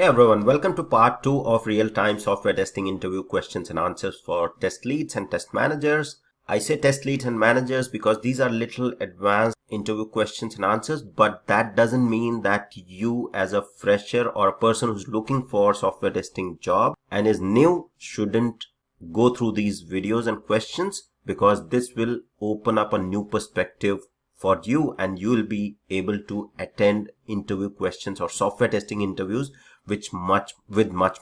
Hey everyone, welcome to part 2 of real-time software testing interview questions and answers for test leads and test managers. I say test leads and managers because these are little advanced interview questions and answers, but that doesn't mean that you as a fresher or a person who's looking for software testing job and is new shouldn't go through these videos and questions, because this will open up a new perspective for you and you will be able to attend interview questions or software testing interviews with much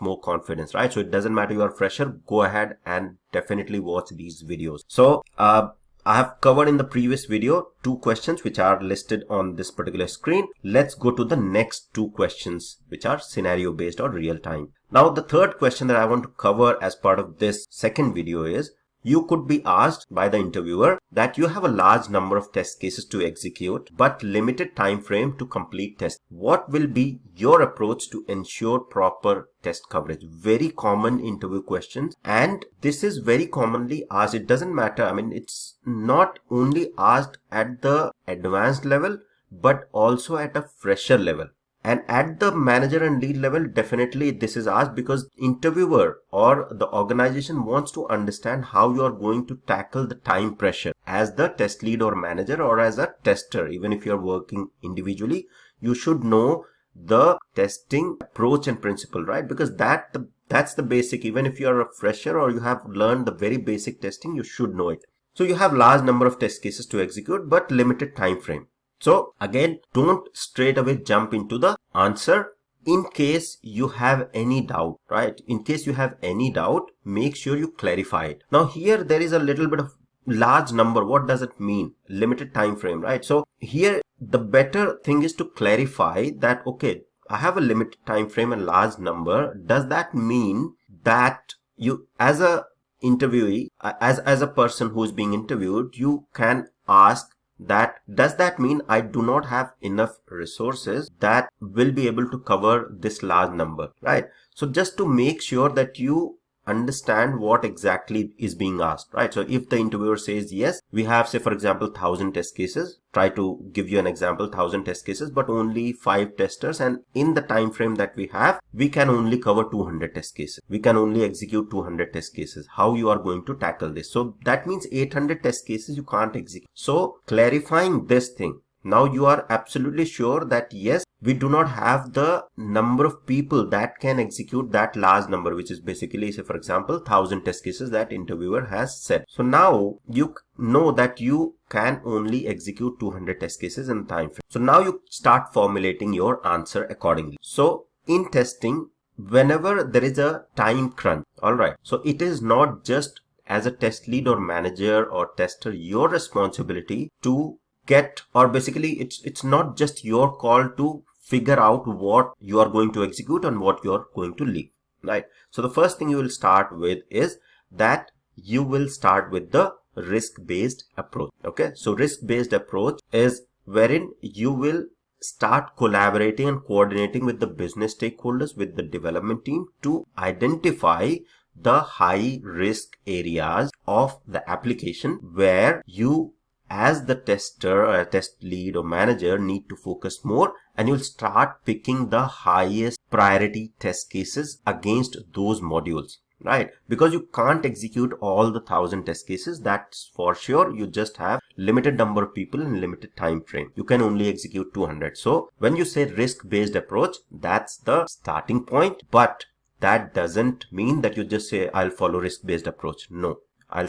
more confidence, right? So it doesn't matter you're a fresher, go ahead and definitely watch these videos. So I have covered in the previous video 2 questions which are listed on this particular screen. Let's go to the next 2 questions which are scenario based or real time. Now the third question that I want to cover as part of this second video is, you could be asked by the interviewer that you have a large number of test cases to execute but limited time frame to complete tests. What will be your approach to ensure proper test coverage? Very common interview questions, and this is very commonly asked. It doesn't matter. I mean, it's not only asked at the advanced level but also at a fresher level. And at the manager and lead level, definitely this is asked because interviewer or the organization wants to understand how you are going to tackle the time pressure as the test lead or manager or as a tester. Even if you are working individually, you should know the testing approach and principle, right? Because that's the basic. Even if you are a fresher or you have learned the very basic testing, you should know it. So you have large number of test cases to execute but limited time frame. So again, don't straight away jump into the answer. In case you have any doubt, right? In case you have any doubt, make sure you clarify it. Now here there is a little bit of large number. What does it mean? Limited time frame, right? So here the better thing is to clarify that, okay, I have a limited time frame and large number. Does that mean that you as a interviewee, as a person who is being interviewed, you can ask that, does that mean I do not have enough resources that will be able to cover this large number, right? So just to make sure that you understand what exactly is being asked, right? So if the interviewer says, yes, we have, say for example, 1,000 test cases, try to give you an example, 1,000 test cases, but only 5 testers, and in the time frame that we have, we can only cover 200 test cases. We can only execute 200 test cases. How you are going to tackle this? So that means 800 test cases you can't execute. So clarifying this thing, now you are absolutely sure that yes, we do not have the number of people that can execute that large number, which is basically, say for example, 1,000 test cases that interviewer has said. So now you know that you can only execute 200 test cases in time frame. So now you start formulating your answer accordingly. So in testing, whenever there is a time crunch, all right, so it is not just as a test lead or manager or tester your responsibility to get, or basically it's not just your call to figure out what you are going to execute and what you are going to leave, right? So the first thing you will start with is that you will start with the risk-based approach. Okay, so risk-based approach is wherein you will start collaborating and coordinating with the business stakeholders, with the development team, to identify the high risk areas of the application where you as the tester or test lead or manager need to focus more, and you'll start picking the highest priority test cases against those modules, right? Because you can't execute all the 1,000 test cases, that's for sure. You just have limited number of people and limited time frame. You can only execute 200. So when you say risk-based approach, that's the starting point, but that doesn't mean that you just say, I'll follow risk-based approach. No, I'll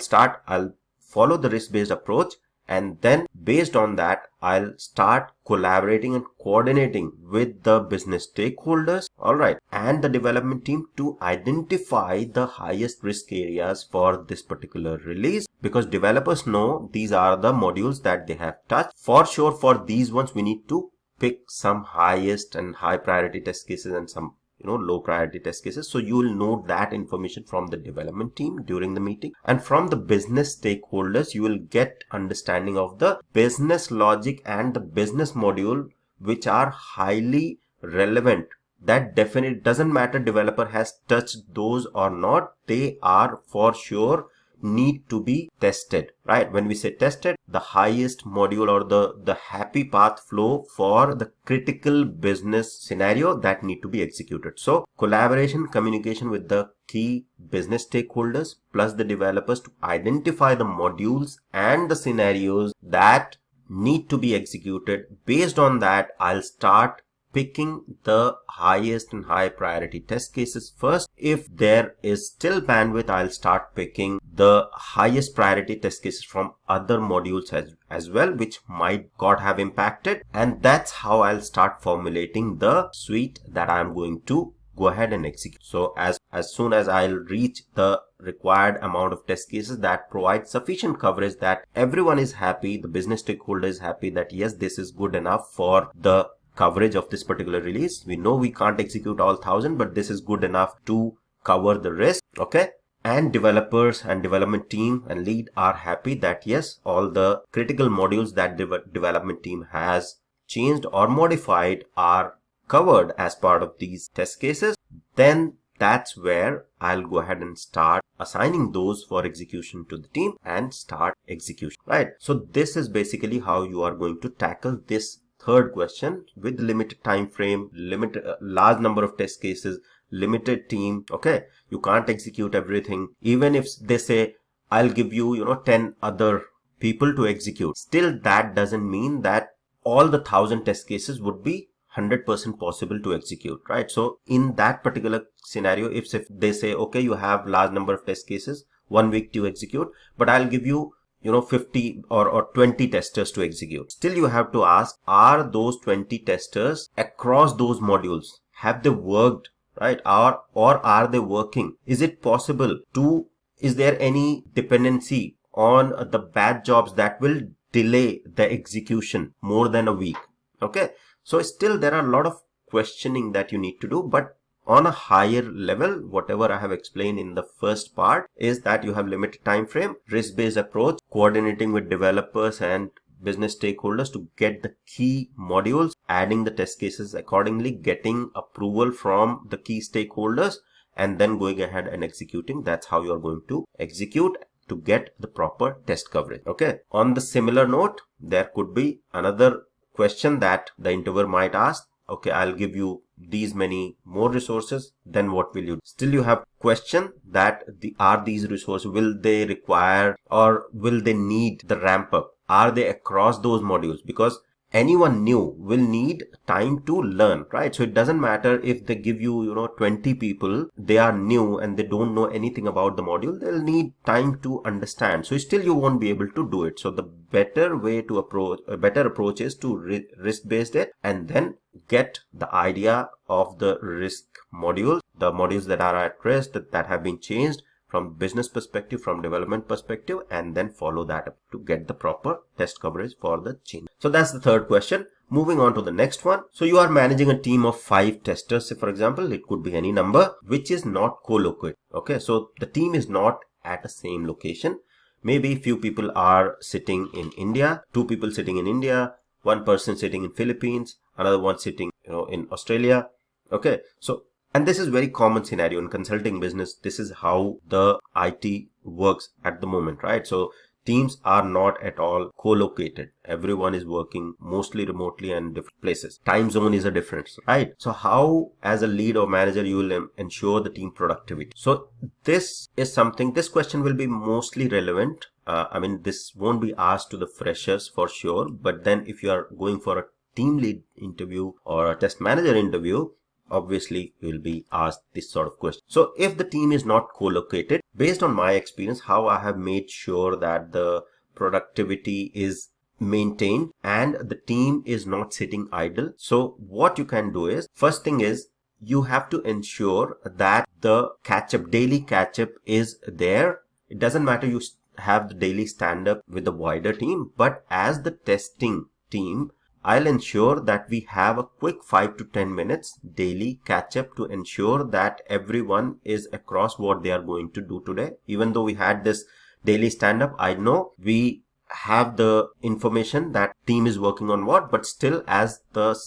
follow the risk-based approach, and then based on that, I'll start collaborating and coordinating with the business stakeholders, all right, and the development team to identify the highest risk areas for this particular release, because developers know these are the modules that they have touched. For sure, for these ones, we need to pick some highest and high priority test cases and some low priority test cases. So you will know that information from the development team during the meeting, and from the business stakeholders you will get understanding of the business logic and the business module which are highly relevant. That definitely doesn't matter developer has touched those or not, they are for sure need to be tested, right? When we say tested, the highest module or the happy path flow for the critical business scenario that need to be executed. So collaboration, communication with the key business stakeholders plus the developers to identify the modules and the scenarios that need to be executed. Based on that, I'll start picking the highest and high priority test cases first. If there is still bandwidth, I'll start picking the highest priority test cases from other modules as well, which might got have impacted. And that's how I'll start formulating the suite that I'm going to go ahead and execute. So as soon as I'll reach the required amount of test cases that provide sufficient coverage that everyone is happy, the business stakeholder is happy that yes, this is good enough for the coverage of this particular release. We know we can't execute all 1,000, but this is good enough to cover the risk. Okay. And developers and development team and lead are happy that yes, all the critical modules that development team has changed or modified are covered as part of these test cases. Then that's where I'll go ahead and start assigning those for execution to the team and start execution, right? So this is basically how you are going to tackle this third question with limited time frame, limited large number of test cases, limited team. Okay, you can't execute everything. Even if they say I'll give you 10 other people to execute, still that doesn't mean that all the 1,000 test cases would be 100% possible to execute, right? So in that particular scenario, if they say, okay, you have large number of test cases, 1 week to execute, but I'll give you 50 or 20 testers to execute. Still you have to ask, are those 20 testers across those modules, have they worked, right? Or are they working? Is it possible is there any dependency on the bad jobs that will delay the execution more than a week? Okay. So still there are a lot of questioning that you need to do, but on a higher level, whatever I have explained in the first part is that you have limited time frame, risk-based approach, coordinating with developers and business stakeholders to get the key modules, adding the test cases accordingly, getting approval from the key stakeholders, and then going ahead and executing. That's how you are going to execute to get the proper test coverage. Okay. On the similar note, there could be another question that the interviewer might ask. Okay, I'll give you these many more resources, then what will you do? Still you have question that are these resources, will they require or will they need the ramp up? Are they across those modules? Because anyone new will need time to learn, right? So it doesn't matter if they give you 20 people, they are new and they don't know anything about the module, they'll need time to understand. So still you won't be able to do it. So the better approach is to risk-based it and then get the idea of the risk modules, the modules that are at risk, that have been changed from business perspective, from development perspective, and then follow that up to get the proper test coverage for the change. So that's the third question. Moving on to the next one. So you are managing a team of 5 testers, say for example, it could be any number, which is not co-located. Okay, so the team is not at the same location. Maybe few people are sitting in India, 2 people sitting in India, 1 person sitting in Philippines, another one sitting in Australia. Okay, so and this is very common scenario in consulting business. This is how the IT works at the moment, right? So teams are not at all co-located. Everyone is working mostly remotely and different places. Time zone is a difference, right? So how as a lead or manager you will ensure the team productivity? So this question will be mostly relevant. This won't be asked to the freshers for sure, but then if you are going for a team lead interview or a test manager interview, obviously you will be asked this sort of question. So if the team is not co-located, based on my experience, how I have made sure that the productivity is maintained and the team is not sitting idle. So what you can do is, first thing is you have to ensure that the daily catch-up is there. It doesn't matter you have the daily stand-up with the wider team, but as the testing team, I'll ensure that we have a quick 5 to 10 minutes daily catch up to ensure that everyone is across what they are going to do today. Even though we had this daily stand up, I know we have the information that team is working on what, but still as the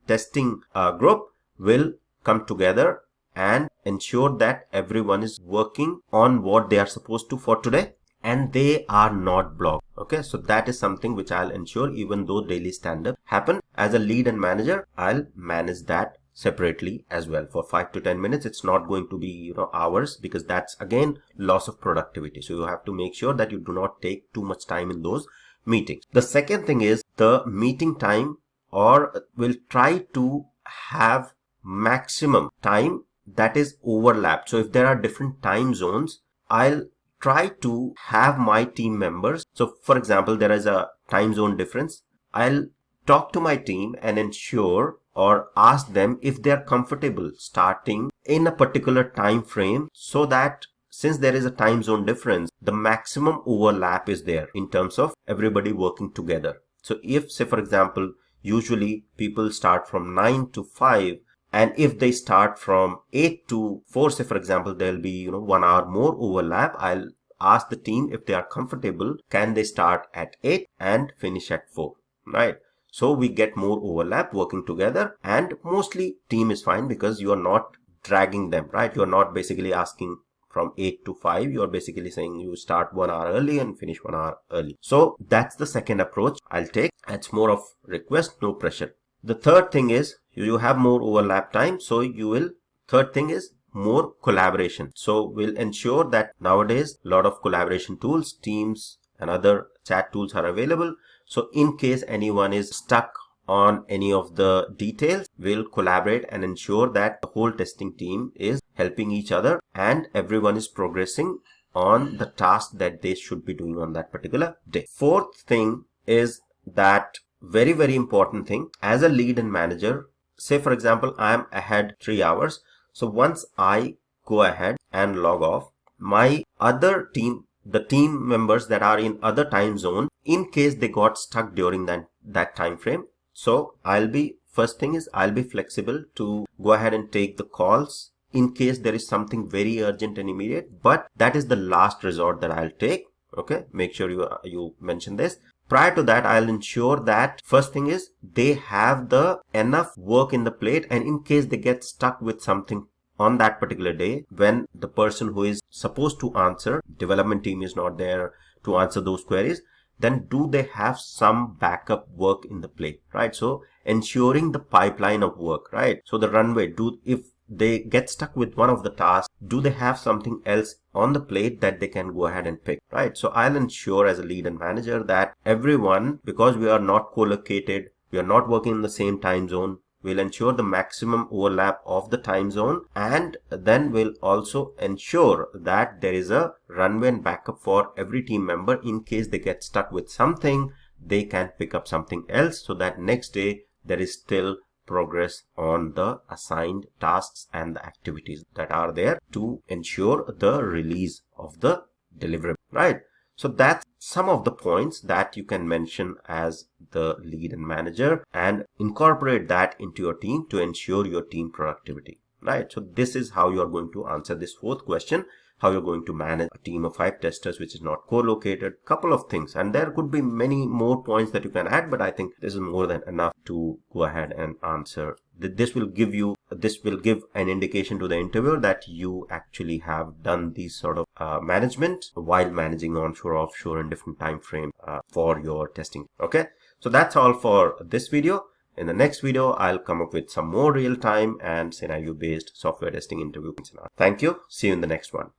testing group will come together and ensure that everyone is working on what they are supposed to for today and they are not blocked. Okay, so that is something which I'll ensure. Even though daily stand-up happen, as a lead and manager, I'll manage that separately as well for 5 to 10 minutes. It's not going to be hours, because that's again loss of productivity. So you have to make sure that you do not take too much time in those meetings. The second thing is the meeting time, or will try to have maximum time that is overlapped. So if there are different time zones, I'll try to have my team members. So for example, there is a time zone difference. I'll talk to my team and ensure or ask them if they are comfortable starting in a particular time frame, so that since there is a time zone difference, the maximum overlap is there in terms of everybody working together. So if, say for example, usually people start from 9 to 5, and if they start from 8 to 4, say for example, there'll be 1 hour more overlap. I'll ask the team if they are comfortable, can they start at 8 and finish at 4, right? So we get more overlap working together, and mostly team is fine because you are not dragging them, right? You are not basically asking from 8 to 5. You are basically saying you start 1 hour early and finish 1 hour early. So that's the second approach I'll take. It's more of request, no pressure. The third thing is you have more overlap time. So third thing is more collaboration. So we'll ensure that nowadays a lot of collaboration tools, Teams and other chat tools are available. So in case anyone is stuck on any of the details, we'll collaborate and ensure that the whole testing team is helping each other and everyone is progressing on the task that they should be doing on that particular day. Fourth thing is that very, very important thing as a lead and manager. Say for example, I'm ahead 3 hours. So once I go ahead and log off, my other team, the team members that are in other time zone, in case they got stuck during that time frame, so first thing is I'll be flexible to go ahead and take the calls in case there is something very urgent and immediate, but that is the last resort that I'll take. Okay, make sure you mention this. Prior to that, I'll ensure that first thing is they have the enough work in the plate, and in case they get stuck with something on that particular day, when the person who is supposed to answer, development team is not there to answer those queries, then do they have some backup work in the plate, right? So ensuring the pipeline of work, right? So the runway, if they get stuck with one of the tasks, do they have something else on the plate that they can go ahead and pick, right? So I'll ensure as a lead and manager that everyone, because we are not co-located, we are not working in the same time zone, we'll ensure the maximum overlap of the time zone, and then we'll also ensure that there is a runway and backup for every team member. In case they get stuck with something, they can pick up something else, so that next day there is still progress on the assigned tasks and the activities that are there to ensure the release of the deliverable, right? So that's some of the points that you can mention as the lead and manager and incorporate that into your team to ensure your team productivity, right? So this is how you are going to answer this fourth question, how you're going to manage a team of 5 testers which is not co-located. Couple of things, and there could be many more points that you can add, but I think this is more than enough to go ahead and answer. This will give an indication to the interviewer that you actually have done these sort of management while managing onshore, offshore, and different time frame for your testing. Okay, so that's all for this video. In the next video, I'll come up with some more real-time and scenario-based software testing interview. Thank you. See you in the next one.